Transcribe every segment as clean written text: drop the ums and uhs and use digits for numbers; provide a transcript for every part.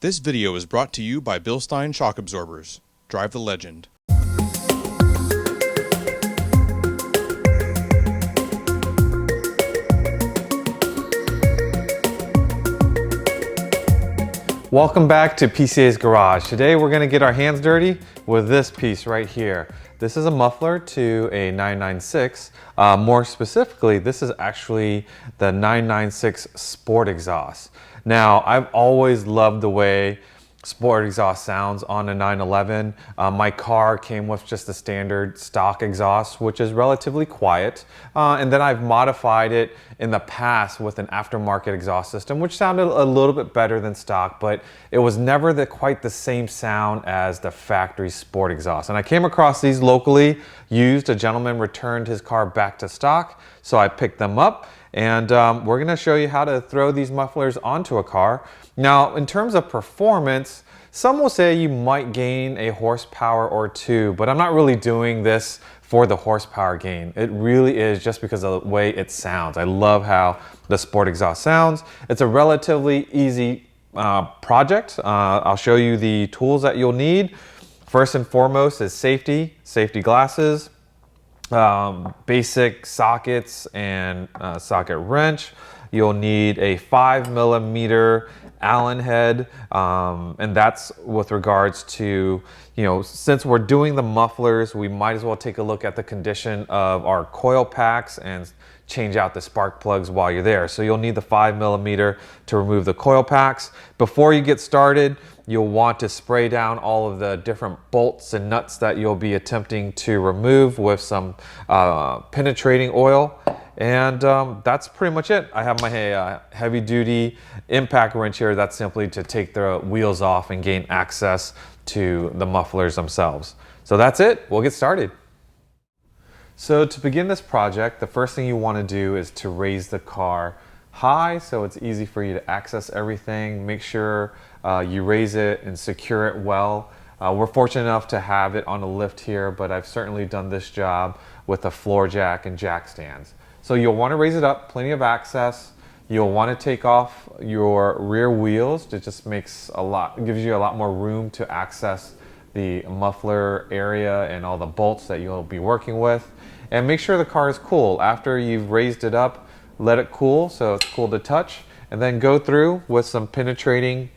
This video is brought to you by Bilstein Shock Absorbers. Drive the legend. Welcome back to PCA's Garage. Today we're going to get our hands dirty with this piece right here. This is a muffler to a 996. More specifically, this is actually the 996 Sport Exhaust. Now, I've always loved the way Sport Exhaust sounds on a 911. My car came with just the standard stock exhaust, which is relatively quiet. And then I've modified it in the past with an aftermarket exhaust system, which sounded a little bit better than stock, but it was never quite the same sound as the factory Sport Exhaust. And I came across these locally used. A gentleman returned his car back to stock, so I picked them up. And we're gonna show you how to throw these mufflers onto a car. Now, in terms of performance, some will say you might gain a horsepower or two, but I'm not really doing this for the horsepower gain. It really is just because of the way it sounds. I love how the Sport Exhaust sounds. It's a relatively easy project. I'll show you the tools that you'll need. First and foremost is safety glasses, basic sockets and socket wrench. You'll need a 5mm Allen head, and that's with regards to, since we're doing the mufflers, we might as well take a look at the condition of our coil packs and change out the spark plugs while you're there. So you'll need the 5mm to remove the coil packs. Before you get started, you'll want to spray down all of the different bolts and nuts that you'll be attempting to remove with some penetrating oil. And that's pretty much it. I have my heavy duty impact wrench here. That's simply to take the wheels off and gain access to the mufflers themselves. So that's it, we'll get started. So to begin this project, the first thing you want to do is to raise the car high so it's easy for you to access everything. Make sure you raise it and secure it well. We're fortunate enough to have it on a lift here, but I've certainly done this job with a floor jack and jack stands. So you'll want to raise it up, plenty of access. You'll want to take off your rear wheels. It just gives you a lot more room to access the muffler area and all the bolts that you'll be working with. And make sure the car is cool. After you've raised it up, let it cool so it's cool to touch, and then go through with some penetrating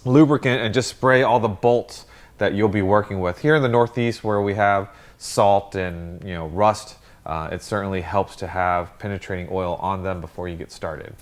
lubricant and just spray all the bolts that you'll be working with. Here in the Northeast, where we have salt and rust, it certainly helps to have penetrating oil on them before you get started.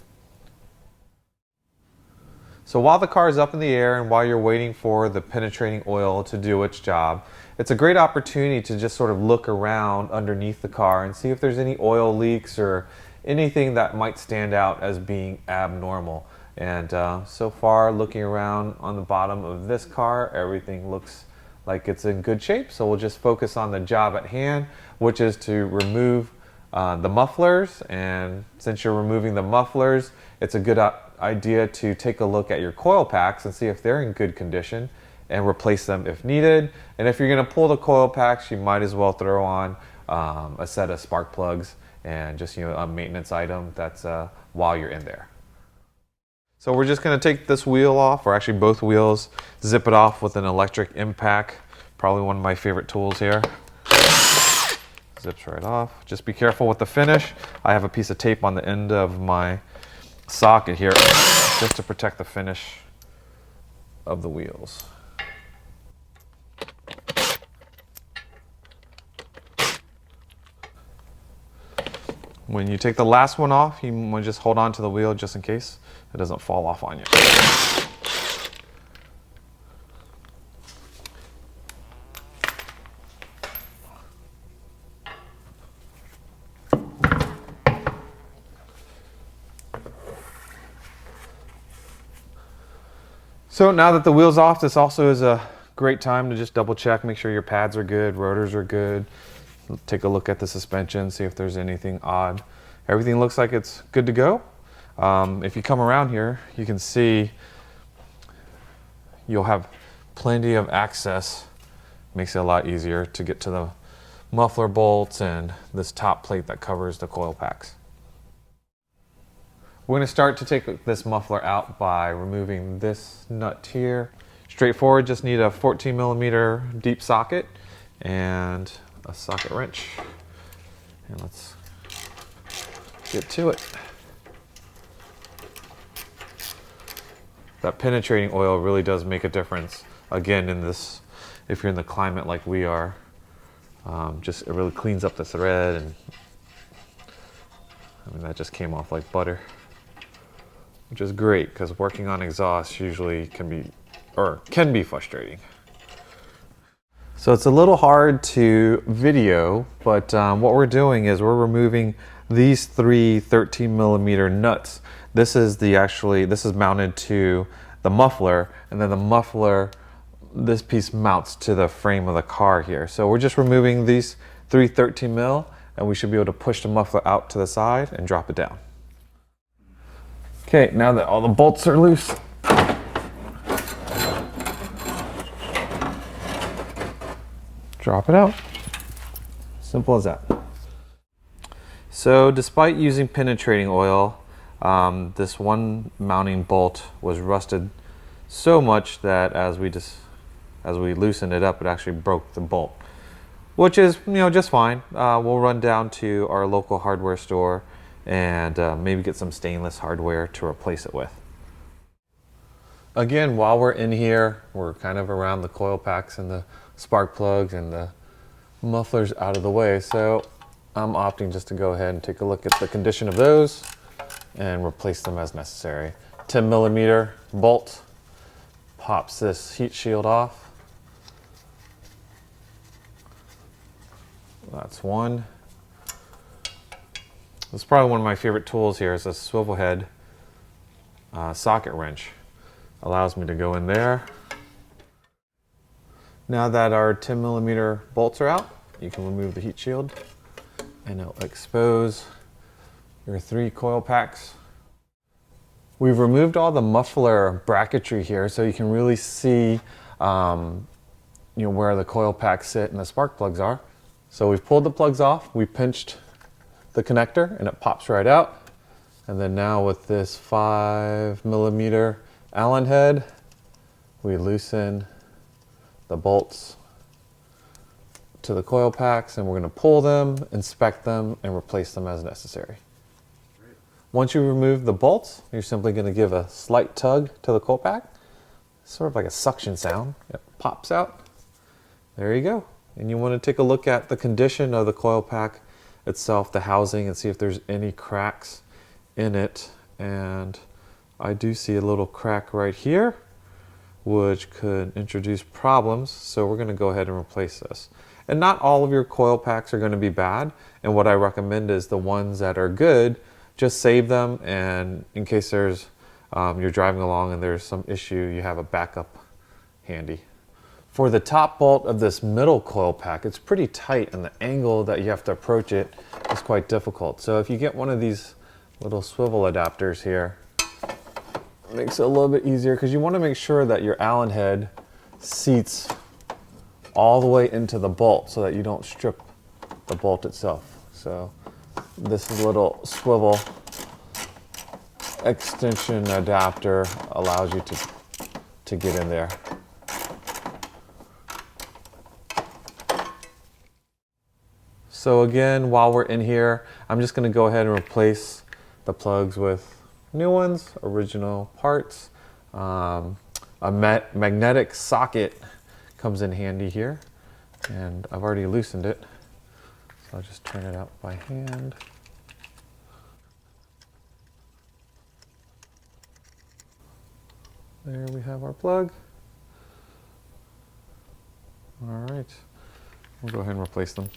So while the car is up in the air and while you're waiting for the penetrating oil to do its job, it's a great opportunity to just sort of look around underneath the car and see if there's any oil leaks or anything that might stand out as being abnormal. And so far, looking around on the bottom of this car, everything looks like it's in good shape. So we'll just focus on the job at hand, which is to remove the mufflers. And since you're removing the mufflers, it's a good idea to take a look at your coil packs and see if they're in good condition and replace them if needed. And if you're going to pull the coil packs, you might as well throw on a set of spark plugs and just a maintenance item that's while you're in there. So we're just going to take this wheel off, or actually both wheels, zip it off with an electric impact. Probably one of my favorite tools here. Zips right off. Just be careful with the finish. I have a piece of tape on the end of my socket here just to protect the finish of the wheels. When you take the last one off, you want to just hold on to the wheel just in case it doesn't fall off on you. So now that the wheel's off, this also is a great time to just double check, make sure your pads are good, rotors are good. Take a look at the suspension, see if there's anything odd. Everything looks like it's good to go. If you come around here, you can see you'll have plenty of access. Makes it a lot easier to get to the muffler bolts and this top plate that covers the coil packs. We're going to start to take this muffler out by removing this nut here. Straightforward, just need a 14 millimeter deep socket and a socket wrench. And let's get to it. That penetrating oil really does make a difference. Again, in this, if you're in the climate like we are, just it really cleans up the thread, and I mean that just came off like butter, which is great because working on exhaust usually can be frustrating. So it's a little hard to video, but what we're doing is we're removing these three 13 millimeter nuts. This is mounted to the muffler, and then the muffler, this piece mounts to the frame of the car here. So we're just removing these three 13 mil, and we should be able to push the muffler out to the side and drop it down. Okay, now that all the bolts are loose, drop it out. Simple as that. So despite using penetrating oil, this one mounting bolt was rusted so much that as we loosened it up, it actually broke the bolt, which is just fine. We'll run down to our local hardware store and maybe get some stainless hardware to replace it with. Again, while we're in here, we're kind of around the coil packs and the spark plugs and the mufflers out of the way, so I'm opting just to go ahead and take a look at the condition of those and replace them as necessary. 10 millimeter bolt pops this heat shield off. That's one. This is probably one of my favorite tools here is a swivel head socket wrench. Allows me to go in there. Now that our 10 millimeter bolts are out, you can remove the heat shield and it'll expose your three coil packs. We've removed all the muffler bracketry here so you can really see where the coil packs sit and the spark plugs are. So we've pulled the plugs off, we pinched the connector and it pops right out. And then now with this 5 millimeter Allen head, we loosen the bolts to the coil packs, and we're going to pull them, inspect them, and replace them as necessary. Once you remove the bolts, you're simply going to give a slight tug to the coil pack, sort of like a suction sound. It pops out. There you go. And you want to take a look at the condition of the coil pack itself, the housing, and see if there's any cracks in it. And I do see a little crack right here, which could introduce problems. So we're going to go ahead and replace this. And not all of your coil packs are going to be bad. And what I recommend is the ones that are good, just save them. And in case there's you're driving along and there's some issue, you have a backup handy. For the top bolt of this middle coil pack, it's pretty tight, and the angle that you have to approach it is quite difficult. So if you get one of these little swivel adapters here, it makes it a little bit easier because you want to make sure that your Allen head seats all the way into the bolt so that you don't strip the bolt itself. So this little swivel extension adapter allows you to get in there. So again, while we're in here, I'm just going to go ahead and replace the plugs with new ones, original parts. A magnetic socket comes in handy here, and I've already loosened it. So I'll just turn it out by hand. There we have our plug. All right, we'll go ahead and replace them.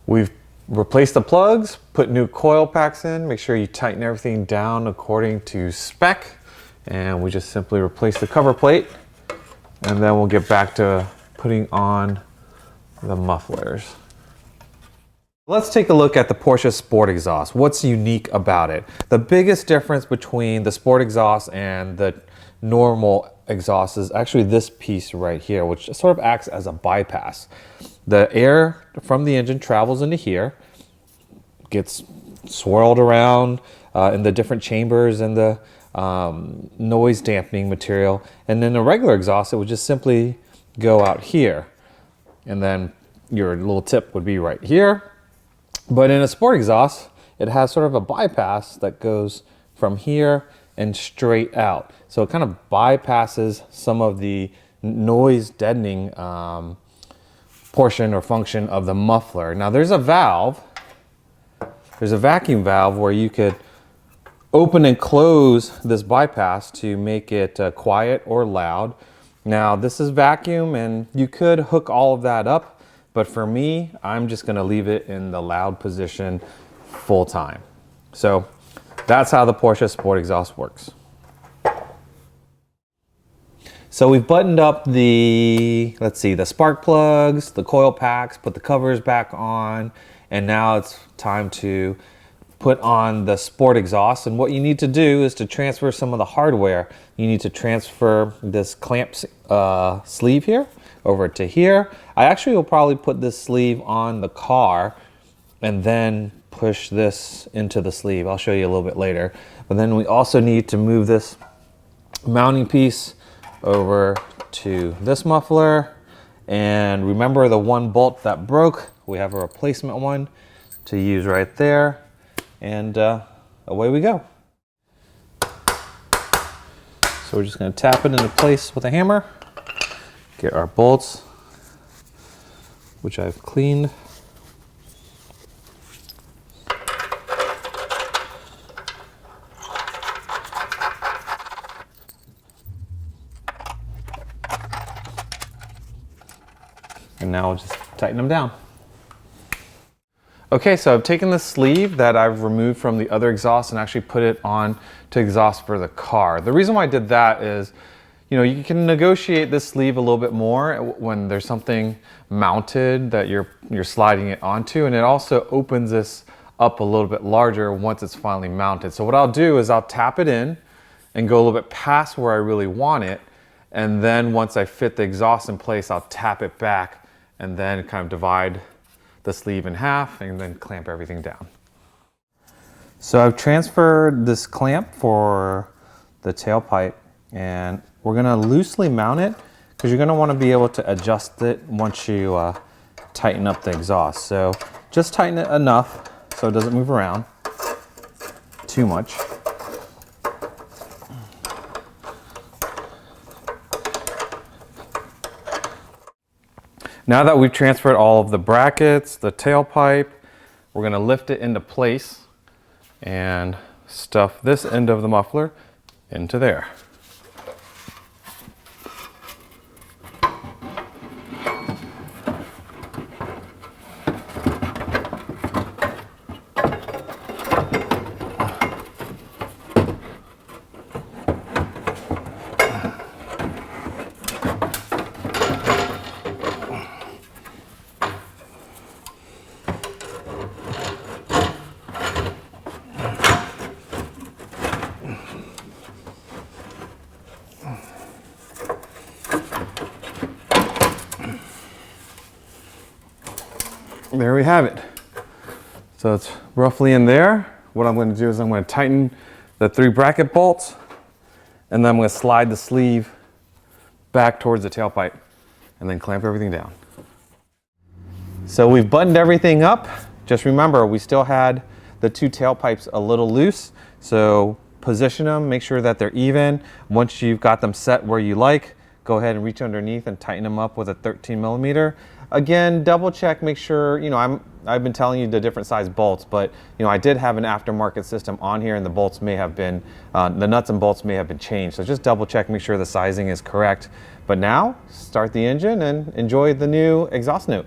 We've replaced the plugs, put new coil packs in, make sure you tighten everything down according to spec, and we just simply replace the cover plate, and then we'll get back to putting on the mufflers. Let's take a look at the Porsche Sport Exhaust. What's unique about it? The biggest difference between the Sport Exhaust and the normal exhaust is actually this piece right here, which sort of acts as a bypass. The air from the engine travels into here, gets swirled around in the different chambers and the noise dampening material. And then a regular exhaust, it would just simply go out here. And then your little tip would be right here. But in a sport exhaust, it has sort of a bypass that goes from here and straight out. So it kind of bypasses some of the noise deadening portion or function of the muffler. Now there's a valve, there's a vacuum valve where you could open and close this bypass to make it quiet or loud. Now this is vacuum and you could hook all of that up. But for me, I'm just gonna leave it in the loud position full time. So that's how the Porsche Sport Exhaust works. So we've buttoned up the, let's see, the spark plugs, the coil packs, put the covers back on, and now it's time to put on the Sport Exhaust. And what you need to do is to transfer some of the hardware. You need to transfer this clamp sleeve here over to here. I actually will probably put this sleeve on the car and then push this into the sleeve. I'll show you a little bit later. But then we also need to move this mounting piece over to this muffler. And remember the one bolt that broke, we have a replacement one to use right there. And away we go. So we're just gonna tap it into place with a hammer. Get our bolts, which I've cleaned. And now I'll just tighten them down. Okay, so I've taken the sleeve that I've removed from the other exhaust and actually put it on to exhaust for the car. The reason why I did that is, you know, you can negotiate this sleeve a little bit more when there's something mounted that you're sliding it onto, and it also opens this up a little bit larger once it's finally mounted. So what I'll do is I'll tap it in and go a little bit past where I really want it, and then once I fit the exhaust in place, I'll tap it back and then kind of divide the sleeve in half and then clamp everything down. So I've transferred this clamp for the tailpipe, and we're gonna loosely mount it because you're gonna wanna be able to adjust it once you tighten up the exhaust. So just tighten it enough so it doesn't move around too much. Now that we've transferred all of the brackets, the tailpipe, we're gonna lift it into place and stuff this end of the muffler into there. There we have it. So it's roughly in there. What I'm going to do is I'm going to tighten the 3 bracket bolts, and then I'm going to slide the sleeve back towards the tailpipe and then clamp everything down. So we've buttoned everything up. Just remember, we still had the 2 tailpipes a little loose. So position them, make sure that they're even. Once you've got them set where you like, go ahead and reach underneath and tighten them up with a 13mm. Again, double check, make sure, you know, I've been telling you the different size bolts, but you know, I did have an aftermarket system on here and the bolts may have been, the nuts and bolts may have been changed. So just double check, make sure the sizing is correct. But now, start the engine and enjoy the new exhaust note.